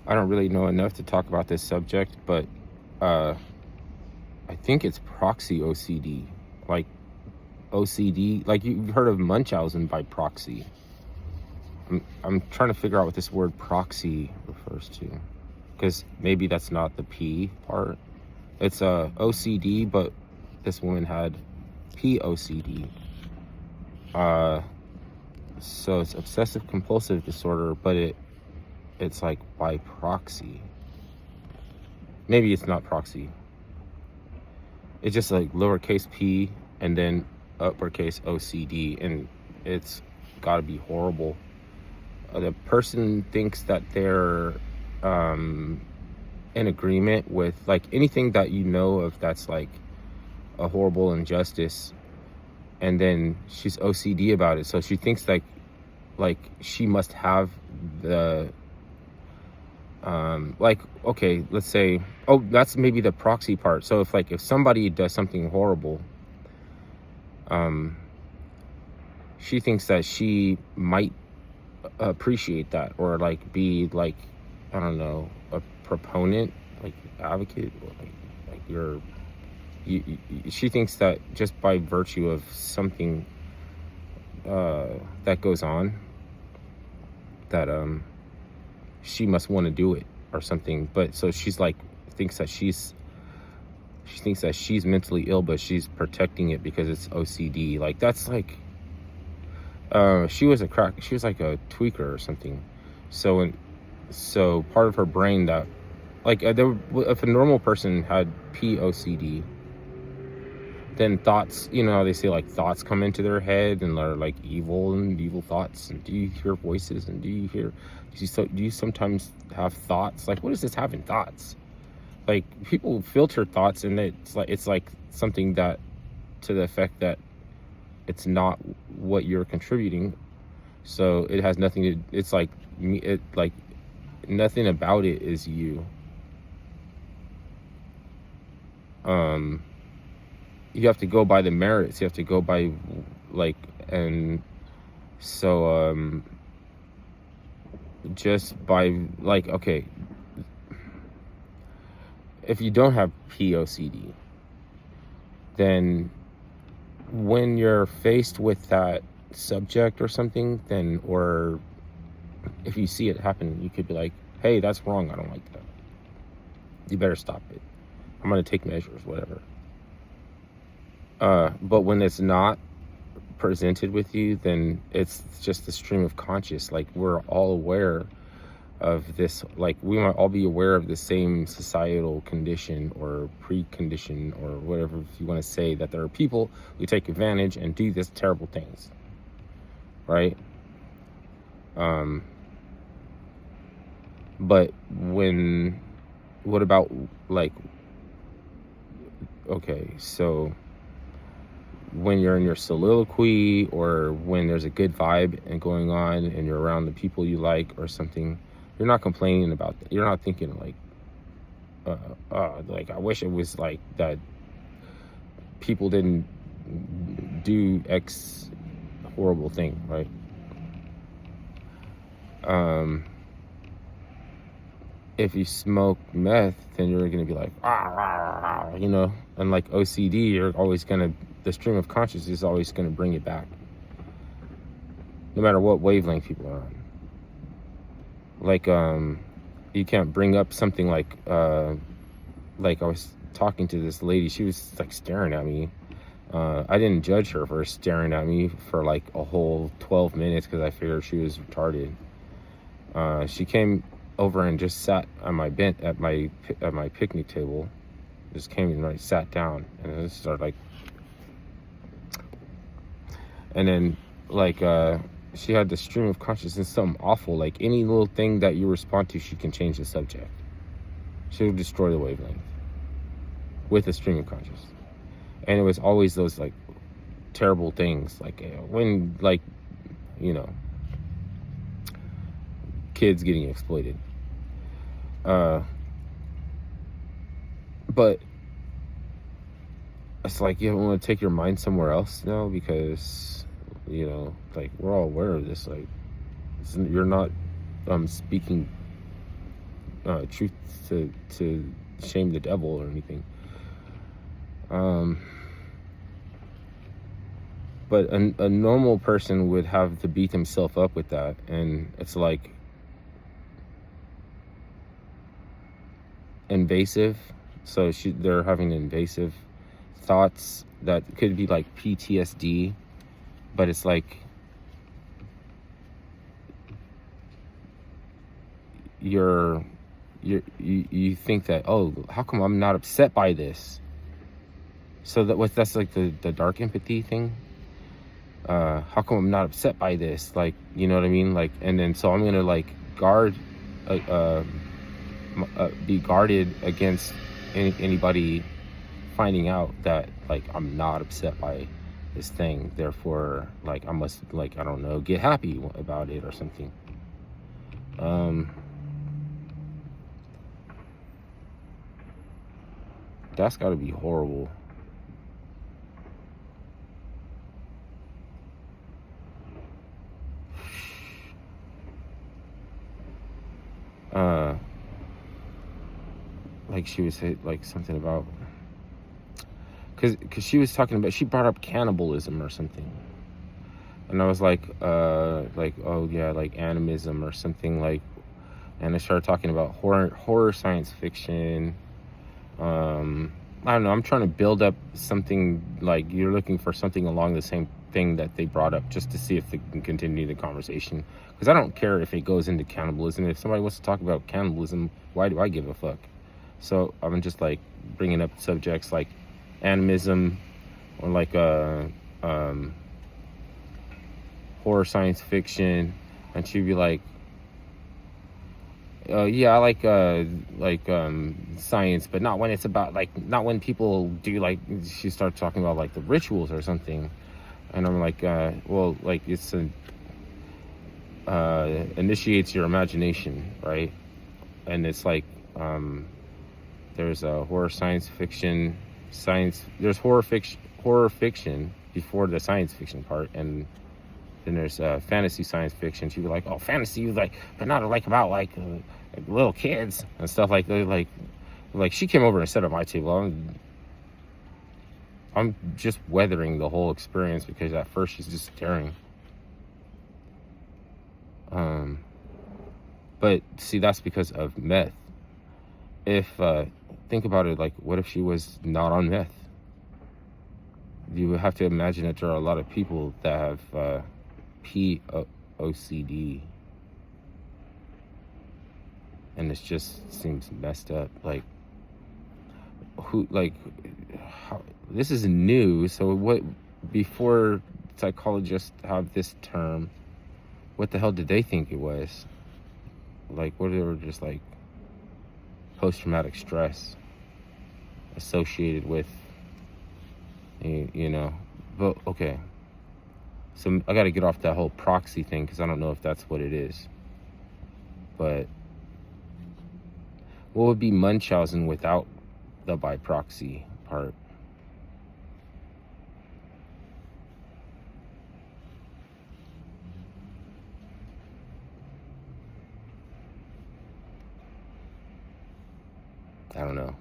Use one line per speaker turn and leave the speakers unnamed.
I don't really know enough to talk about this subject, but uh, I think it's proxy OCD. Like OCD, like you've heard of Munchausen by proxy. I'm trying to figure out what this word proxy refers to, because maybe that's not the P part. It's OCD, but this woman had POCD. So it's obsessive compulsive disorder, but it's like by proxy. Maybe it's not proxy. It's just like lowercase p and then uppercase OCD, and it's got to be horrible. The person thinks that they're in agreement with like anything that you know of that's like a horrible injustice, and then she's OCD about it. So she thinks like she must have the like, okay, let's say, oh, that's maybe the proxy part. So if somebody does something horrible, she thinks that she might appreciate that, or like be like, I don't know, a proponent, like advocate, or like she thinks that just by virtue of something that goes on, that she must want to do it or something. But so she's like she thinks that she's mentally ill, but she's protecting it because it's OCD. Like that's like she was like a tweaker or something. So part of her brain that like if a normal person had POCD, then thoughts, you know, they say like thoughts come into their head and they're like evil thoughts. And do you hear voices? And do you sometimes have thoughts? Like, what is this having thoughts? Like, people filter thoughts, and it's like something that, to the effect that it's not what you're contributing. So it has nothing to, it's like nothing about it is you. You have to go by the merits. You have to go by like, and so just by like, okay, if you don't have POCD, then when you're faced with that subject or something, then, or if you see it happen, you could be like, hey, that's wrong, I don't like that, you better stop it, I'm gonna take measures, whatever. But when it's not presented with you, then it's just the stream of conscious. Like, we're all aware of this, like we might all be aware of the same societal condition or precondition or whatever, if you want to say, that there are people who take advantage and do these terrible things, right? But what about like, okay, so when you're in your soliloquy, or when there's a good vibe and going on and you're around the people you like or something, you're not complaining about that. You're not thinking like I wish it was like that people didn't do X horrible thing, right? If you smoke meth, then you're gonna be like, you know, and like OCD, you're always gonna, the stream of consciousness is always gonna bring it back, no matter what wavelength people are on. Like, you can't bring up something like I was talking to this lady, she was like staring at me. I didn't judge her for staring at me for like a whole 12 minutes because I figured she was retarded. She came over and just sat on my bench at my picnic table, just came and like sat down, and I just started like, and then like she had the stream of consciousness, something awful, like any little thing that you respond to, she can change the subject. She'll destroy the wavelength with a stream of consciousness. And it was always those like terrible things, like when, like, you know, kids getting exploited. But it's like, you don't want to take your mind somewhere else now, because, you know, like, we're all aware of this. Like, you're not speaking truth to shame the devil or anything. But a normal person would have to beat himself up with that, and it's like invasive. So they're having invasive thoughts that could be like PTSD, but it's like you think that, oh, how come I'm not upset by this? So that's like the dark empathy thing. How come I'm not upset by this? Like, you know what I mean? Like, and then so I'm gonna like be guarded against anybody finding out that like I'm not upset by this thing. Therefore, like I must, like, I don't know, get happy about it or something. That's got to be horrible. Like she was like something about, cause she was talking about, she brought up cannibalism or something, and I was like oh yeah, like animism or something, like, and I started talking about horror science fiction. I don't know, I'm trying to build up something, like you're looking for something along the same thing that they brought up, just to see if they can continue the conversation, because I don't care if it goes into cannibalism. If somebody wants to talk about cannibalism, why do I give a fuck? So I'm just like bringing up subjects like animism, or like horror science fiction, and she'd be like, yeah, I like science, but not when it's about, like, not when people do, like, she started talking about like the rituals or something, and I'm like, well, like it's initiates your imagination, right? And it's like, there's a horror science fiction, there's horror fiction before the science fiction part, and then there's fantasy science fiction. She'd be like, oh, fantasy, like, but not like about like little kids and stuff like that. Like she came over and sat at my table. I'm just weathering the whole experience, because at first she's just staring. But see, that's because of meth. If think about it, like, what if she was not on meth? You would have to imagine that there are a lot of people that have OCD, and it just seems messed up. Like, this is new, so what, before psychologists have this term, what the hell did they think it was? Like, what, they were just like post-traumatic stress associated with, you know. But okay, so I got to get off that whole proxy thing, because I don't know if that's what it is. But what would be Munchausen without the by proxy part? I don't know.